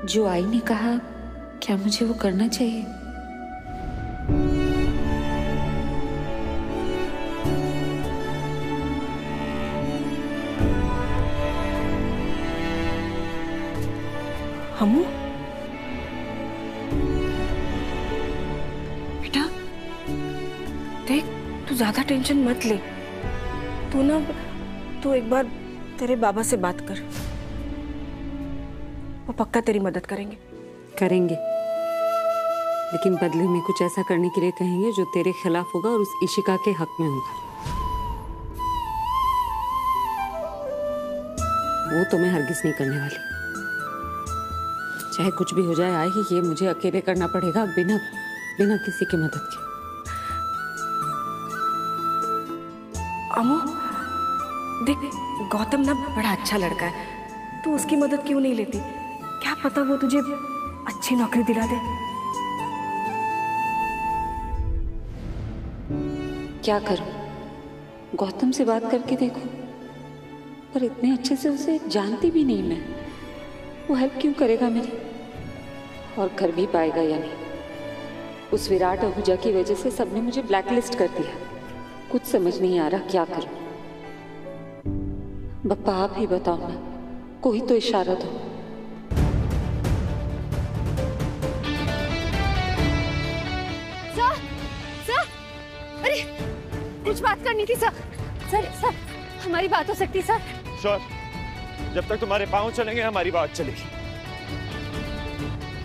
जो आई ने कहा, क्या मुझे वो करना चाहिए? हमू, बेटा देख, तू ज्यादा टेंशन मत ले। तू एक बार तेरे बाबा से बात कर, वो पक्का तेरी मदद करेंगे। करेंगे, लेकिन बदले में कुछ ऐसा करने के लिए कहेंगे जो तेरे खिलाफ होगा और उस इशिका के हक में होगा। वो तो मैं हरगिज नहीं करने वाली। चाहे कुछ भी हो जाए आई, ये मुझे अकेले करना पड़ेगा, बिना बिना किसी की मदद के। अमू देख, गौतम ना बड़ा अच्छा लड़का है, तू उसकी मदद क्यों नहीं लेती? क्या पता वो तुझे अच्छी नौकरी दिला दे। क्या करूं? गौतम से बात करके देखूं, पर इतने अच्छे से उसे जानती भी नहीं मैं। वो हेल्प क्यों करेगा मेरी? और कर भी पाएगा या नहीं? उस विराट आहूजा की वजह से सबने मुझे ब्लैकलिस्ट कर दिया। कुछ समझ नहीं आ रहा क्या करूं। बप्पा आप ही बताओ ना, कोई तो इशारा दो। सर, अरे कुछ बात करनी थी सर। सर हमारी बात हो सकती सर? सर, जब तक तुम्हारे पाँव चलेंगे हमारी बात चलेगी।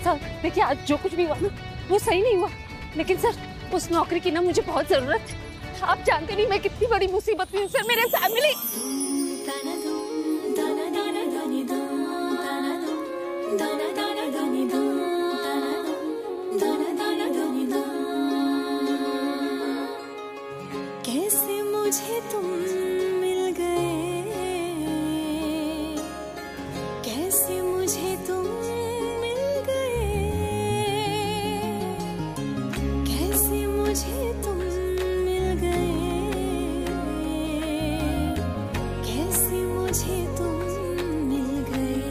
सर देखिए, आज जो कुछ भी हुआ ना वो सही नहीं हुआ, लेकिन सर उस नौकरी की ना मुझे बहुत जरूरत है। आप जानते नहीं मैं कितनी बड़ी मुसीबत में हूँ सर। मेरे फैमिली कैसे मुझे तुम मिल गए, कैसे मुझे तुम मिल गए, कैसे मुझे तुम मिल गए, कैसे मुझे तुम मिल गए।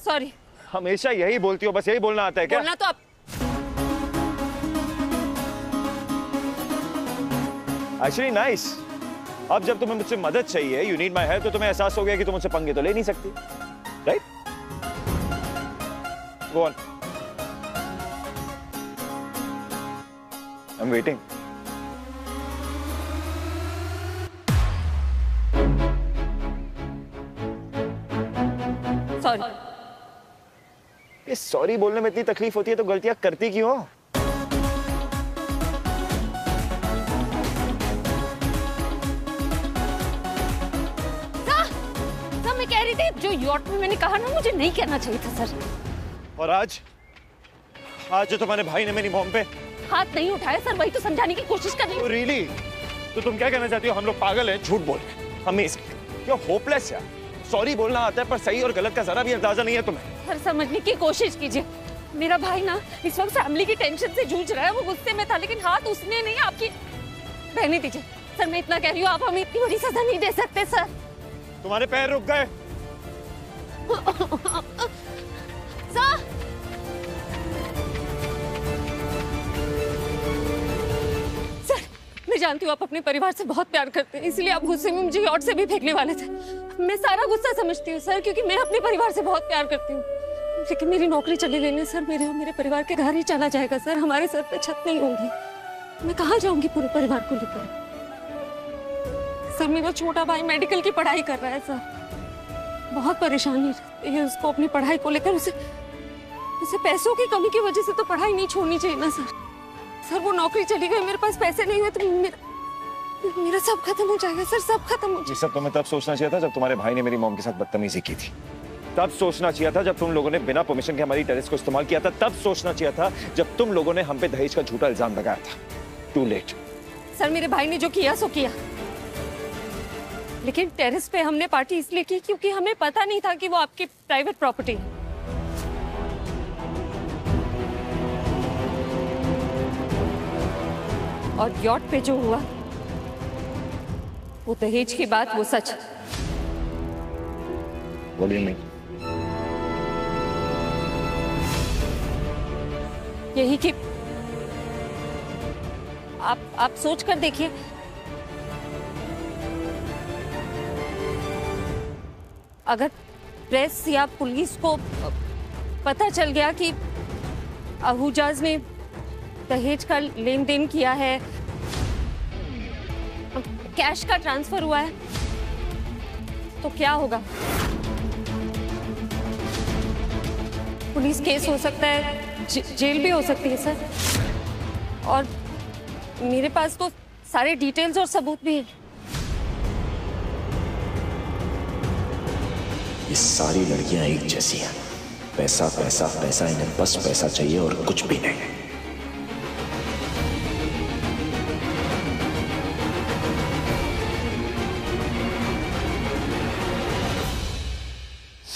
सॉरी। हमेशा यही बोलती हो, बस यही बोलना आता है क्या? बोलना तो आप एक्चुअली नाइस। अब जब तुम्हें मुझसे मदद चाहिए, यू नीड माय हेल्प, तो तुम्हें एहसास हो गया कि तुम मुझसे पंगे तो ले नहीं सकती, right? Go on, I am waiting. Sorry. ये सॉरी बोलने में इतनी तकलीफ होती है तो गलतियां करती क्यों हो? कह रही थी जो यॉट में मैंने कहा ना, मुझे नहीं कहना चाहिए था सर। और आज जो तुम्हारे भाई ने मेरी मॉम पे हाथ नहीं उठाया सर, वही तो समझाने की कोशिश कर रही हूं। रियली? तो तुम क्या कहना चाहती हो? हम लोग पागल हैं झूठ बोल रहे हैं, अमेजिंग, क्या होपलेस है। सॉरी बोलना आता है पर सही और गलत का जरा भी अंदाजा नहीं है तुम्हें। सर समझने की कोशिश कीजिए, मेरा भाई ना इस वक्त फैमिली की टेंशन से जूझ रहा है। वो गुस्से में था, लेकिन हाथ उसने नहीं, आपकी बहने दीजिए। सर मैं इतना कह रही हूँ, आप हमें इतनी बड़ी सजा नहीं दे सकते सर। तुम्हारे पैर रुक गए। सर मैं जानती हूँ आप अपने परिवार से बहुत प्यार करते हैं, इसलिए आप गुस्से में मुझे यॉट से भी फेंकने वाले थे। मैं सारा गुस्सा समझती हूँ सर, क्योंकि मैं अपने परिवार से बहुत प्यार करती हूँ। लेकिन मेरी नौकरी चली गई ना सर, मेरे और मेरे परिवार के घर ही चला जाएगा सर। हमारे सर पे छत नहीं होगी। मैं कहाँ जाऊंगी पूरे परिवार को लेकर? सर मेरा छोटा भाई मेडिकल की पढ़ाई कर रहा है सर, बहुत परेशानी है उसको अपनी पढ़ाई को लेकर। उसे पैसों की कमी की वजह से तो पढ़ाई नहीं छोड़नी चाहिए ना सर। सर वो नौकरी चली गई, मेरे पास पैसे नहीं हुए तो मेरा सब खत्म हो जाएगा सर, सब खत्म हो जाएगा। ये सब तुम्हें तब सोचना चाहिए था जब तुम्हारे भाई ने मेरी मॉम के साथ बदतमीजी की थी। तब सोचना चाहिए था जब तुम लोगों ने बिना परमिशन के हमारी टेरेस को इस्तेमाल किया था। तब सोचना चाहिए था जब तुम लोगों ने हम पे दहेज का झूठा इल्जाम लगाया था। To late. सर मेरे भाई ने जो किया सो किया, लेकिन टेरेस पे हमने पार्टी इसलिए की क्योंकि हमें पता नहीं था कि वो आपकी प्राइवेट प्रॉपर्टी है। और यॉट पे जो हुआ वो दहेज की बात, वो सच। What do you mean? यही कि आप सोच कर देखिए, अगर प्रेस या पुलिस को पता चल गया कि आहूजाज ने दहेज का लेन देन किया है, कैश का ट्रांसफर हुआ है, तो क्या होगा? पुलिस केस हो सकता है, जेल भी हो सकती है सर। और मेरे पास तो सारे डिटेल्स और सबूत भी हैं। ये सारी लड़कियां एक जैसी हैं। पैसा पैसा पैसा, इन्हें बस पैसा चाहिए और कुछ भी नहीं।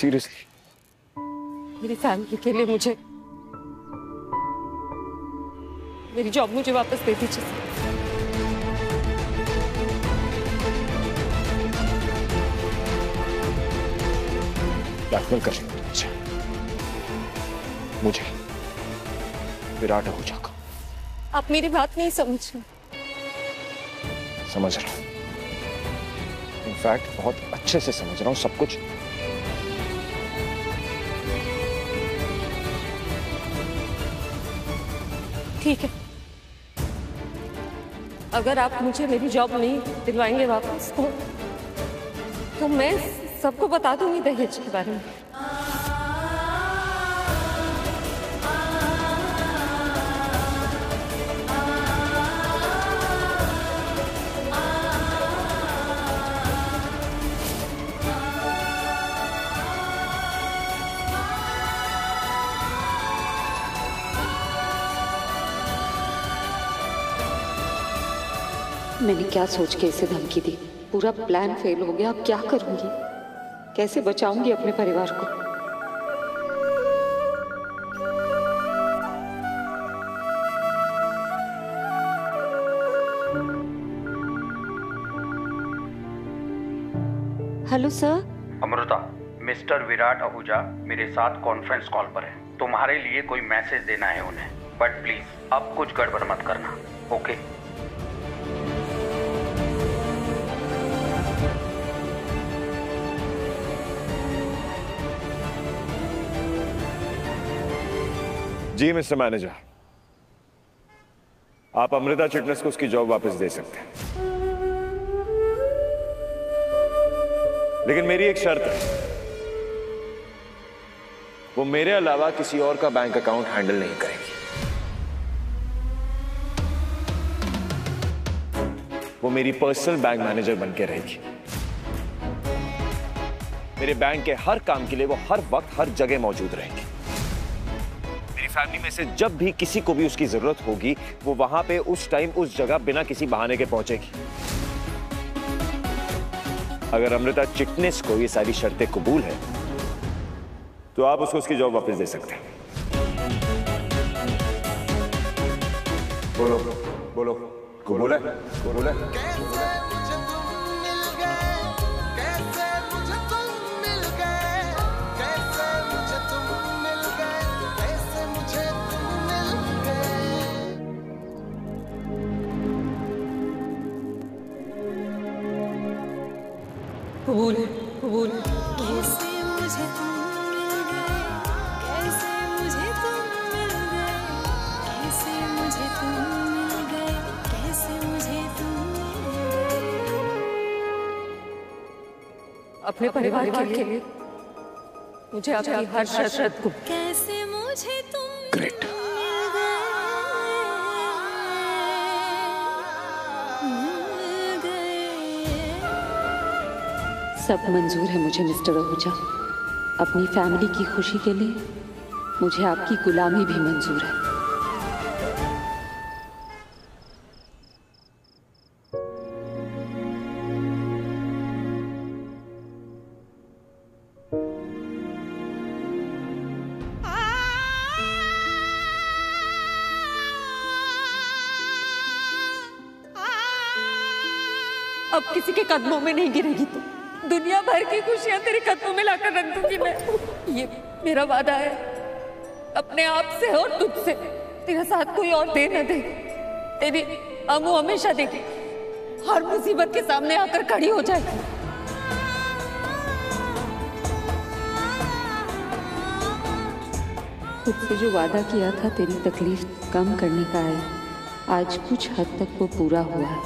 सीरियसली मेरी फैमिली के लिए मुझे मेरी जॉब मुझे वापस दे दीजिए। ब्लैकमेल कर रही हो मुझे, विराट आहूजा को। आप मेरी बात नहीं समझ रहे। समझ रहा हूं, इनफैक्ट बहुत अच्छे से समझ रहा हूं सब कुछ। ठीक है, अगर आप मुझे मेरी जॉब नहीं दिलवाएंगे वापस तो मैं सबको बता दूंगी दहेज के बारे में। मैंने क्या सोच के इसे धमकी दी? पूरा प्लान फेल हो गया। अब क्या करूंगी? कैसे बचाऊंगी अपने परिवार को? Hello sir. Amrita, mister Virat Ahuja मेरे साथ कॉन्फ्रेंस कॉल पर है। तुम्हारे लिए कोई मैसेज देना है उन्हें, बट प्लीज अब कुछ गड़बड़ मत करना, ओके? जी मिस्टर मैनेजर, आप अमृता चिटनेस को उसकी जॉब वापस दे सकते हैं, लेकिन मेरी एक शर्त है। वो मेरे अलावा किसी और का बैंक अकाउंट हैंडल नहीं करेगी। वो मेरी पर्सनल बैंक मैनेजर बन के रहेगी। मेरे बैंक के हर काम के लिए वो हर वक्त हर जगह मौजूद रहेगी। मेरी फैमिली में से जब भी किसी को भी उसकी जरूरत होगी, वो वहां पे उस टाइम उस जगह बिना किसी बहाने के पहुंचेगी। अगर अमृता चिटनेस को ये सारी शर्तें कबूल है तो आप उसको उसकी जॉब वापस दे सकते हैं। बोलो बोलो, कबूल है? कबूल है? कबूल है, कबूल है। कैसे मुझे तुम मिल गए, कैसे मुझे तुम मिल गए, कैसे मुझे तुम मिल गए, कैसे मुझे तुम मिल गए। अपने परिवार के लिए मुझे आपकी हर शर्त को। कैसे मुझे तुम ग्रेट। मिल गए। सब मंजूर है मुझे मिस्टर आहूजा। अपनी फैमिली की खुशी के लिए मुझे आपकी गुलामी भी मंजूर है। अब किसी के कदमों में नहीं गिरेगी तो दुनिया भर की खुशियां तेरे कदमों में लाकर रख दूंगी मैं। ये मेरा वादा है अपने आप से और तुझसे। तेरा साथ कोई और दे न दे, तेरी अमू हमेशा देगी, हर मुसीबत के सामने आकर खड़ी हो जाएगी। खुद से जो वादा किया था तेरी तकलीफ कम करने का है, आज कुछ हद तक वो पूरा हुआ है।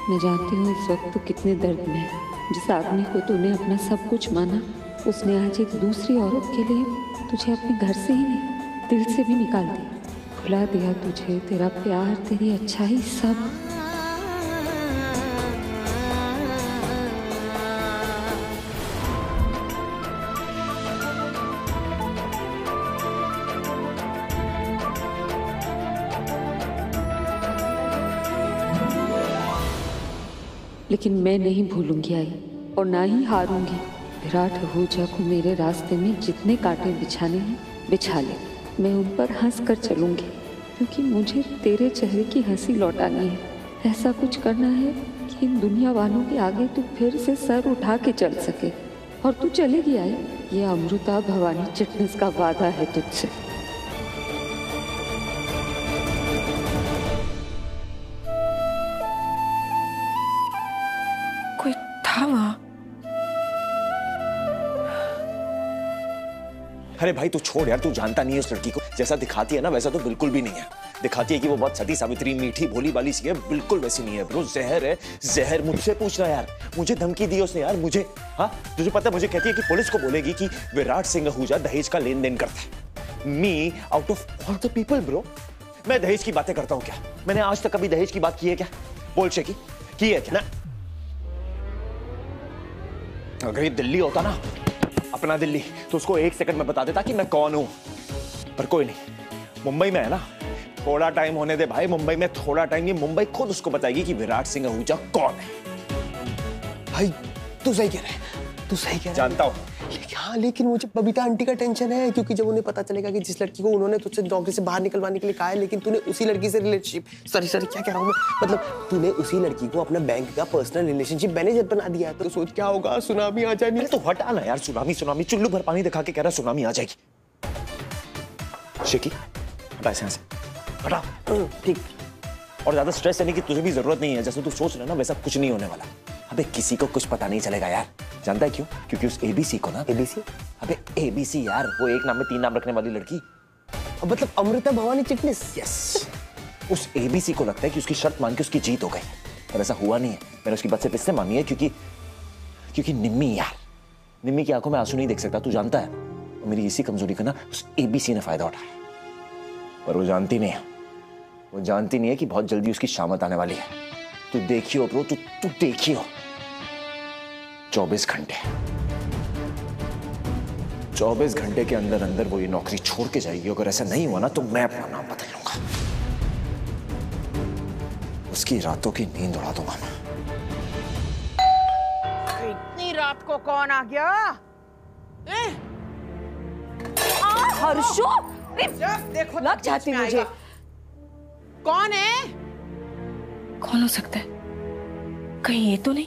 मैं जानती हूँ इस वक्त तो कितने दर्द में है। जिस आदमी को तूने अपना सब कुछ माना, उसने आज एक दूसरी औरत के लिए तुझे अपने घर से ही नहीं, दिल से भी निकाल दिया, भुला दिया तुझे। तेरा प्यार, तेरी अच्छाई, सब। लेकिन मैं नहीं भूलूंगी आई, और ना ही हारूंगी। विराट आहूजा को मेरे रास्ते में जितने कांटे बिछाने हैं बिछा ले, मैं उन पर हंस कर चलूंगी, क्योंकि मुझे तेरे चेहरे की हंसी लौटानी है। ऐसा कुछ करना है कि इन दुनिया वालों के आगे तू फिर से सर उठा के चल सके। और तू चलेगी आई, ये अमृता भवानी चिटनिस का वादा है तुझसे। कोई था वहां? अरे भाई तू छोड़ यार, तू जानता नहीं है उस लड़की को। जैसा दिखाती है ना वैसा तो बिल्कुल भी नहीं है। दिखाती है कि वो बहुत सती सावित्री, मीठी भोली वाली सी है, बिल्कुल वैसी नहीं है ब्रो। जहर है जहर। मुझसे पूछना यार, मुझे धमकी दी उसने यार मुझे। हाँ तुझे पता है, मुझे कहती है कि पुलिस को बोलेगी कि विराट सिंह आहूजा दहेज का लेन देन करता है। Me out of all the people bro, मैं दहेज की बातें करता हूँ क्या? मैंने आज तक कभी दहेज की बात की है क्या? बोल शेकी, की है क्या? अगर ये दिल्ली होता ना, अपना दिल्ली, तो उसको 1 सेकंड में बता देता कि मैं कौन हूं। पर कोई नहीं, मुंबई में है ना, थोड़ा टाइम होने दे भाई। मुंबई में थोड़ा टाइम, ये मुंबई खुद उसको बताएगी कि विराट सिंह आहूजा कौन है। भाई तू सही कह रहा है, तू सही कह रहा है। जानता हूं। हाँ लेकिन मुझे बबीता आंटी का टेंशन है, क्योंकि जब उन्हें पता चलेगा कि जिस लड़की को उन्होंने तुझसे नौकरी से बाहर निकलवाने के लिए कहा है, लेकिन तूने उसी लड़की से रिलेशनशिप, सॉरी क्या कह रहा हूँ मैं, मतलब तूने उसी लड़की को अपना बैंक का पर्सनल रिलेशनशिप मैनेजर बना दिया है, तो सोच क्या होगा, सुनामी आ जाएगी। तो हटा ना यार, सुनामी चुल्लू भर पानी दिखा के कह रहा सुनामी आ जाएगी। शेकी हटा इसे, हटा। ठीक। और ज्यादा स्ट्रेस लेने की तुझे भी जरूरत नहीं है। जैसे तू सोच रहा ना वैसा कुछ नहीं होने वाला। अबे किसी को कुछ पता नहीं चलेगा यार। जानता है क्यों? क्योंकि उस एबीसी को ना, एबीसी, अबे एबीसी यार, वो एक नाम में 3 नाम रखने वाली लड़की, मतलब अमृता भवानी चिटनिस। यस, उस एबीसी को लगता है कि उसकी शर्त मान के उसकी जीत हो गई, पर ऐसा हुआ नहीं है। मैंने उसकी बात से इससे मानी है क्योंकि निम्मी यार, निम्मी की आंखों में आंसू नहीं देख सकता, तू जानता है। और मेरी इसी कमजोरी का ना उस एबीसी ने फायदा उठाया। पर वो जानती नहीं है, वो जानती नहीं है कि बहुत जल्दी उसकी शामत आने वाली है। तू देखियो ब्रो, तू देखियो। 24 घंटे, 24 घंटे के अंदर अंदर वो ये नौकरी छोड़ के जाएगी। अगर ऐसा नहीं हुआ ना तो मैं अपना नाम बदल लूंगा, उसकी रातों की नींद उड़ा दूंगा मैं। इतनी रात को कौन आ गया? हर्षो, देखो लग जाती मुझे। कौन है? कौन हो सकता है? कहीं ये तो नहीं?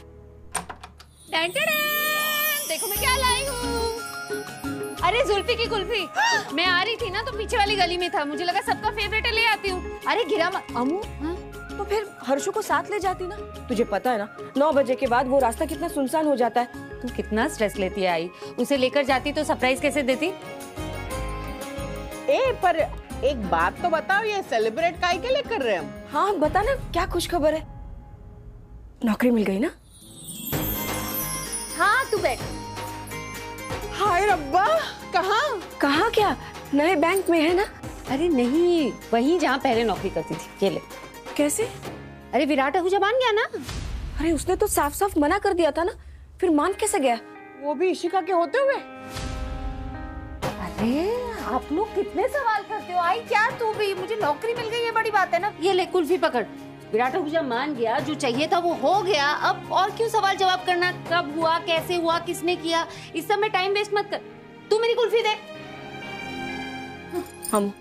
देखो मैं क्या लाई हूँ। अरे जुल्फी की कुल्फी। मैं आ रही थी ना तो पीछे वाली गली में था, मुझे लगा सबका फेवरेट है, ले आती हूँ। अरे गिरा मत। अमू, तो फिर हर्षो को साथ ले जाती ना। तुझे पता है ना 9 बजे के बाद वो रास्ता कितना सुनसान हो जाता है। तू कितना स्ट्रेस लेती है आई, उसे लेकर जाती तो सरप्राइज कैसे देती? पर एक बात तो बताओ, ये सेलिब्रेट काहे के लिए कर रहे हैं हम? हाँ बता ना, क्या खुश खबर है? नौकरी मिल गई ना? हाँ तू बैठ। हाय रब्बा, कहाँ? कहाँ क्या? नए बैंक में है ना? अरे नहीं, वहीं जहाँ पहले नौकरी करती थी। ये ले। कैसे? अरे विराट आहूजा मान गया ना। अरे उसने तो साफ साफ मना कर दिया था ना, फिर मान कैसे गया? वो भी इशिका के होते हुए? अरे आप लोग कितने सवाल करते हो आई, क्या तू भी? मुझे नौकरी मिल गई, ये बड़ी बात है ना। ये ले कुल्फी पकड़। विराट आहूजा मान गया, जो चाहिए था वो हो गया। अब और क्यों सवाल जवाब करना? कब हुआ, कैसे हुआ, किसने किया, इस सब में टाइम वेस्ट मत कर। तू मेरी कुल्फी दे। हम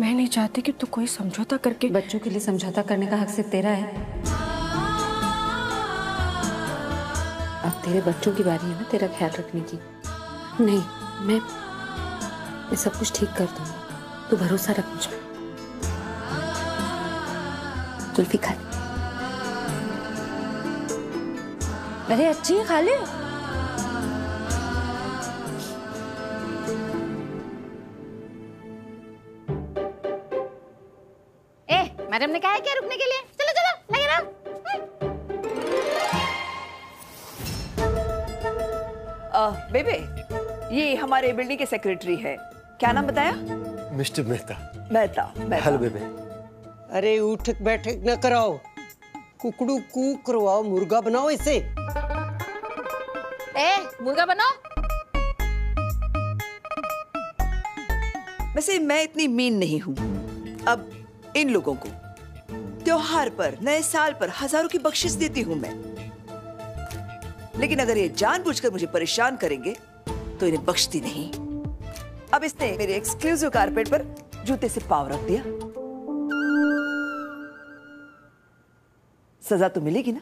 मैं नहीं चाहती कि तू कोई समझौता करके। बच्चों के लिए समझौता करने का हक सिर्फ तेरा है। अब तेरे बच्चों की बारी है ना तेरा ख्याल रखने की। नहीं, मैं सब कुछ ठीक कर दूंगी, तू भरोसा रख मुझ पर। कुल्फी खा। अरे अच्छी है, खा ले। मैडम ने कहा है क्या रुकने के लिए? चलो चलो लगे रहो। बेबे, ये हमारे बिल्डिंग के सेक्रेटरी है। क्या नाम बताया? मिस्टर मेहता। मेहता। हेलो बेबे। अरे उठक बैठक न कराओ, कुकड़ू कू करवाओ, मुर्गा बनाओ इसे। मुर्गा बनाओ। वैसे मैं इतनी मीन नहीं हूँ। अब इन लोगों को त्योहार पर, नए साल पर हजारों की बख्शिश देती हूँ मैं, लेकिन अगर ये जानबूझकर मुझे परेशान करेंगे तो इन्हें बख्शती नहीं। अब इसने मेरे एक्सक्लूसिव कारपेट पर जूते से पांव रख दिया। सजा तो मिलेगी ना?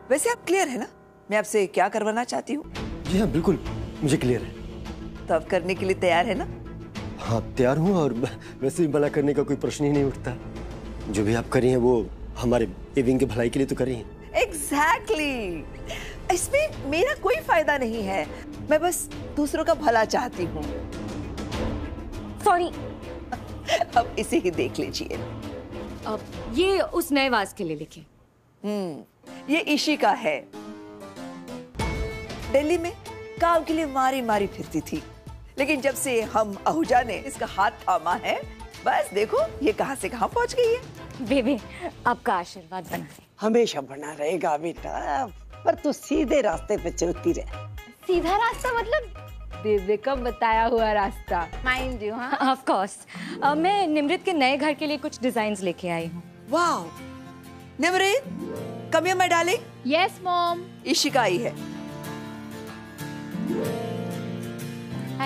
वैसे आप क्लियर है ना मैं आपसे क्या करवाना चाहती हूँ? जी हाँ बिल्कुल, मुझे क्लियर है। तो आप करने के लिए तैयार है ना? हाँ तैयार हूँ, और वैसे भी मना करने का कोई प्रश्न ही नहीं उठता। जो भी आप कर रही हैं वो हमारे विंग के भलाई के लिए तो कर रही हैं। एग्जैक्टली। इसमें मेरा कोई फायदा नहीं है, मैं बस दूसरों का भला चाहती हूँ। सॉरी। अब इसे ही देख लीजिए। अब ये उस नए वाज के लिए लिखे। ये इशिका है। दिल्ली में काम के लिए मारी मारी फिरती थी, लेकिन जब से हम आहूजा ने इसका हाथ थामा है, बस देखो ये कहां से कहां पहुंच गई है। बेबे, आपका आशीर्वाद बना रहे। हमेशा बना रहेगा बेटा, पर तू सीधे रास्ते पे चलती रहे। सीधा रास्ता मतलब? बेबे का बताया हुआ रास्ता, माइंड यू। हाँ ऑफ कोर्स। मैं निमृत के नए घर के लिए कुछ डिजाइन्स लेके आई हूँ। Wow, Nimrit, come here my darling. Yes mom. Ishika आई है।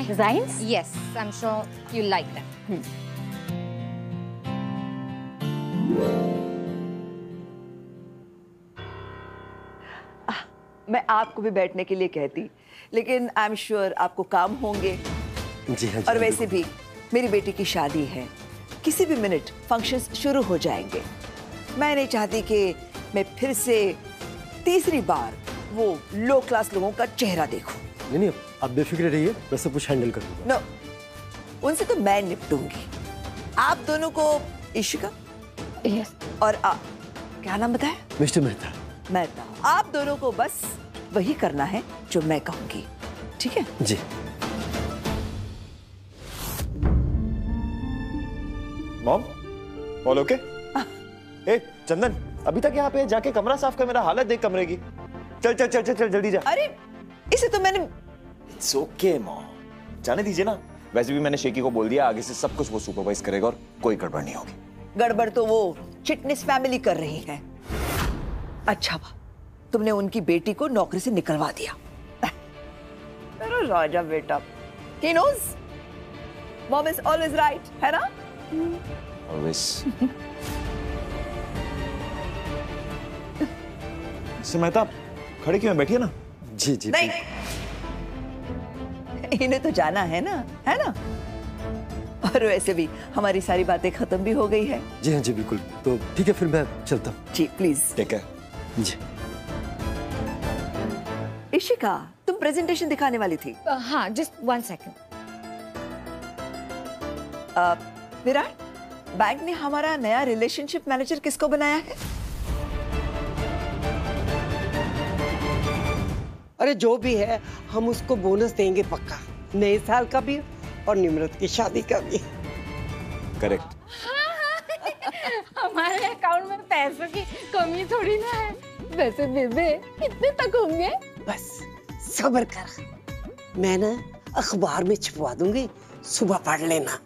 Designs? Yes, I'm sure you like them. मैं आपको भी बैठने के लिए कहती, लेकिन आई एम श्योर आपको काम होंगे। जी हाँ। और वैसे भी मेरी बेटी की शादी है, किसी भी मिनट फंक्शंस शुरू हो जाएंगे। मैं नहीं चाहती कि मैं फिर से तीसरी बार वो लो क्लास लोगों का चेहरा देखूं। नहीं, आप बेफिक्र रहिए, मैं सब कुछ हैंडल कर लूंगा। नो, उनसे तो मैं निपटूंगी। आप दोनों को इशिका और क्या नाम बताया? मिस्टर मेहता। मेहता, आप दोनों को बस वही करना है जो मैं कहूंगी, ठीक है? जी। Mom, all okay? ए चंदन, अभी तक यहाँ पे जाके कमरा साफ कर, मेरा हालत देख कमरे की। चल चल चल चल चल जल्दी जा। अरे इसे तो मैंने। इट्स ओके मॉम, जाने दीजिए ना। वैसे भी मैंने शेकी को बोल दिया आगे से सब कुछ वो सुपरवाइज करेगा और कोई गड़बड़ नहीं होगी। गड़बड़ तो वो चिटनिस फैमिली कर रही है। अच्छा बा, तुमने उनकी बेटी को नौकरी से निकलवा दिया। राजा बेटा, he knows mom is always right, है ना? Always. मेहता, खड़े क्यों हैं? बैठिए ना। जी जी। नहीं, इन्हें तो जाना है ना? और वैसे भी हमारी सारी बातें खत्म भी हो गई है। जी हाँ जी बिल्कुल। तो ठीक है, फिर मैं चलता हूँ। जी प्लीज। ठीक है जी। इशिका, तुम प्रेजेंटेशन दिखाने वाली थी। हाँ, जस्ट 1 सेकेंड। विराट, बैंक ने हमारा नया रिलेशनशिप मैनेजर किसको बनाया है? अरे जो भी है, हम उसको बोनस देंगे पक्का, नए साल का भी और निमृत की शादी का भी। करेक्ट। हमारे अकाउंट में पैसों की कमी थोड़ी ना है। वैसे बेबे कितने तक होंगे? बस सब्र कर, मैं ना अखबार में छपवा दूंगी, सुबह पढ़ लेना।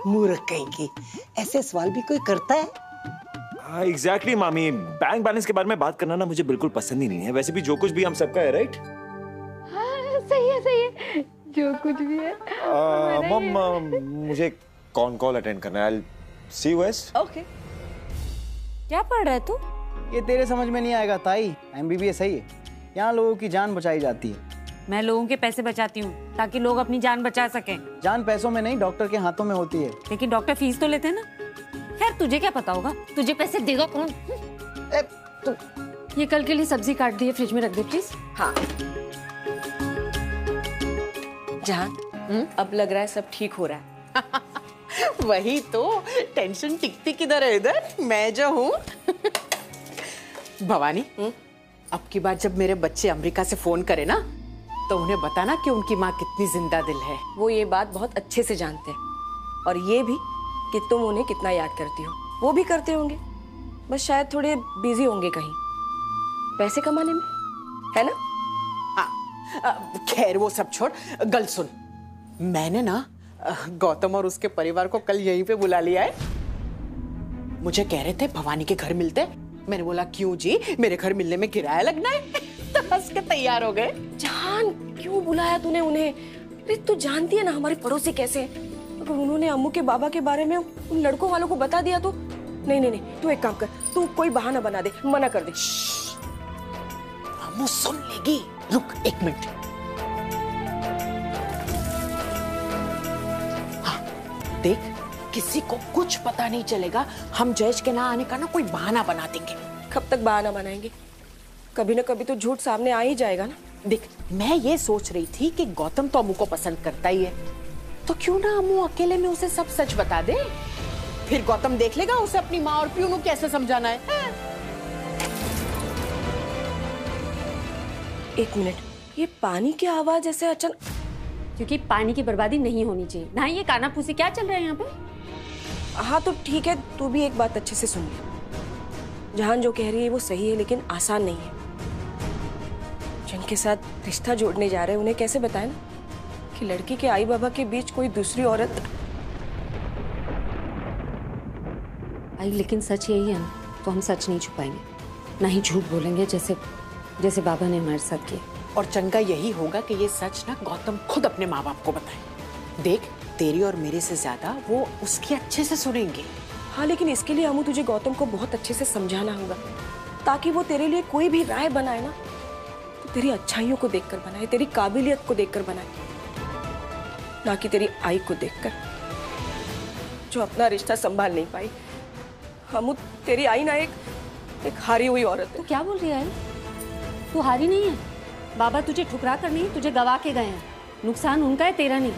मूर्ख कहीं की, ऐसे सवाल भी कोई करता है? हाँ एग्जैक्टली मामी, बैंक बैलेंस के बारे में बात करना ना मुझे बिल्कुल पसंद ही नहीं है। वैसे भी जो कुछ भी हम सबका है, राइट? हाँ सही है, जो कुछ भी है। मम, मुझे कॉल अटेंड करना है। I'll see you guys. Okay. क्या पढ़ रहा है तू? ये तेरे समझ में नहीं आएगा ताई, MBBS सही है, यहाँ लोगों की जान बचाई जाती है। मैं लोगों के पैसे बचाती हूँ ताकि लोग अपनी जान बचा सकें। जान पैसों में नहीं, डॉक्टर के हाथों में होती है। लेकिन डॉक्टर फीस तो लेते हैं ना। खैर तुझे क्या पता होगा, तुझे पैसे देगा कौन? ये कल के लिए सब्जी काट दी है, फ्रिज में रख दे प्लीज। हाँ जहां अब लग रहा है सब ठीक हो रहा है। वही तो, टेंशन टिकती किधर है इधर, मैं जो हूँ। भवानी, अब की बार जब मेरे बच्चे अमेरिका से फोन करे ना, तो उन्हें बताना कि उनकी माँ कितनी जिंदा दिल है। वो ये बात बहुत अच्छे से जानते हैं और ये भी कि तुम उन्हें कितना याद करती हो। वो भी करते होंगे, बस शायद थोड़े बिजी होंगे कहीं पैसे कमाने में, है ना? खैर वो सब छोड़, गल सुन, मैंने ना गौतम और उसके परिवार को कल यहीं पे बुला लिया है। मुझे कह रहे थे भवानी के घर मिलते, मैंने बोला क्यों जी, मेरे घर मिलने में किराया लगना है। तो हंस के तैयार हो गए। जान क्यों बुलाया तूने उन्हें? अरे तू जानती है ना हमारे पड़ोसी कैसे, अगर उन्होंने अम्मू के बाबा के बारे में उन लड़कों वालों को बता दिया तो। नहीं नहीं नहीं, तू एक काम कर, तू कोई बहाना बना दे, मना कर दे। अम्मू सुन लेगी, रुक 1 मिनट। हाँ देख, किसी को कुछ पता नहीं चलेगा, हम जयेश के ना आने का ना कोई बहाना बना देंगे। कब तक बहाना बनाएंगे? कभी ना कभी तो झूठ सामने आ ही जाएगा ना। देख, मैं ये सोच रही थी कि गौतम तो अम्मू को पसंद करता ही है, तो क्यों ना अम्मू अकेले में उसे सब सच बता दे, फिर गौतम देख लेगा उसे अपनी माँ और प्यूनू कैसे समझाना है। एक मिनट, ये पानी की आवाज ऐसे अचानक? क्योंकि पानी की बर्बादी नहीं होनी चाहिए ना। ये कानाफूसी क्या चल रहा है यहाँ पे? हाँ तो ठीक है, तू भी एक बात अच्छे से सुन ले। जहान जो कह रही है वो सही है, लेकिन आसान नहीं है। जिनके साथ रिश्ता जोड़ने जा रहे हैं उन्हें कैसे बताएं ना कि लड़की के आई बाबा के बीच कोई दूसरी औरत। आई लेकिन सच यही है ना, तो हम सच नहीं छुपाएंगे, ना ही झूठ बोलेंगे जैसे जैसे बाबा ने हमारे साथ किया। और चंगा यही होगा कि ये सच ना गौतम खुद अपने माँ बाप को बताए। देख, तेरी और मेरे से ज्यादा वो उसकी अच्छे से सुनेंगे। हाँ लेकिन इसके लिए अमू तुझे गौतम को बहुत अच्छे से समझाना होगा, ताकि वो तेरे लिए कोई भी राय बनाए ना तो तेरी अच्छाइयों को देखकर बनाए, तेरी काबिलियत को देखकर बनाए, ना कि तेरी आई को देखकर जो अपना रिश्ता संभाल नहीं पाई। अमू तेरी आई ना एक हारी हुई औरत है। क्या बोल रही है? तू हारी नहीं है, बाबा तुझे ठुकरा कर नहीं, तुझे गवा के गए हैं। नुकसान उनका है, तेरा नहीं।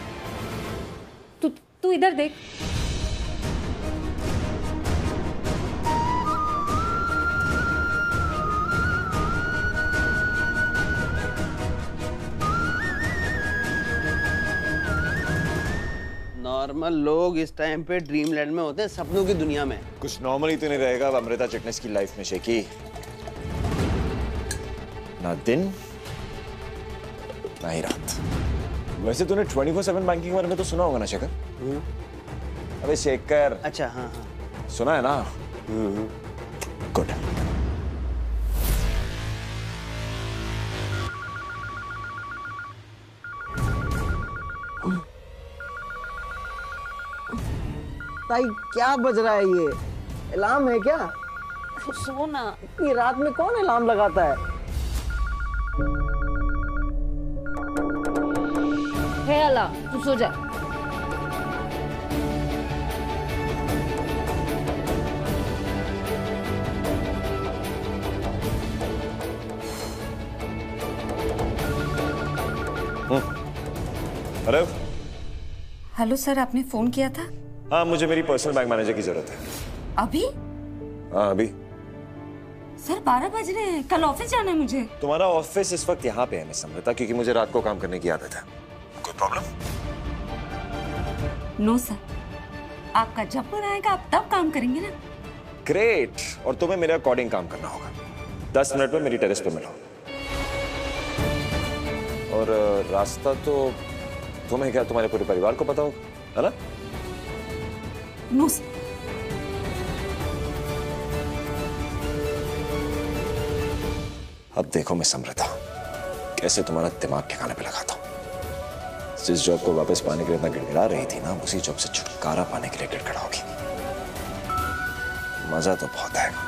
तू इधर देख। नॉर्मल लोग इस टाइम पे ड्रीमलैंड में होते हैं, सपनों की दुनिया में। कुछ नॉर्मल ही तो नहीं रहेगा अब अमृता चिटनेस की लाइफ में शेकी। ना दिन ना ही रात। वैसे तूने 24/7 बैंकिंग के बारे में तो सुना होगा ना शेखर? अबे शेखर। अच्छा हाँ हाँ सुना है ना? गुड। ताई क्या बज रहा है ये? अलार्म है क्या? सो ना। इतनी रात में कौन अलार्म लगाता है? अलार्म, तू सो जा। अरे हेलो सर, आपने फोन किया था? हाँ, मुझे मेरी पर्सनल बैंक मैनेजर की जरूरत है। अभी? हाँ अभी। सर 12 बज रहे हैं, कल ऑफिस जाना है मुझे। तुम्हारा ऑफिस इस वक्त यहाँ पे है मिस अमृता, क्योंकि मुझे रात को काम करने की आदत है। कोई प्रॉब्लम? नो सर, आपका जब मन आएगा आप तब काम करेंगे ना। ग्रेट। और तुम्हें मेरे अकॉर्डिंग काम करना होगा। 10 मिनट में मेरी टेरेस पे मिलो। और रास्ता तो तुम्हें क्या तुम्हारे पूरे परिवार को पता होगा, है ना? No sir. अब देखो मिस अमृता, कैसे तुम्हारा दिमाग ठिकाने पे लगाता हूं। जिस जॉब को वापस पाने के लिए इतना गिड़गिड़ा रही थी ना, उसी जॉब से छुटकारा पाने के लिए गिड़गिड़ाओगी। मजा तो बहुत आएगा।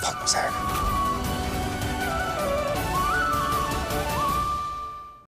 बहुत मजा आएगा।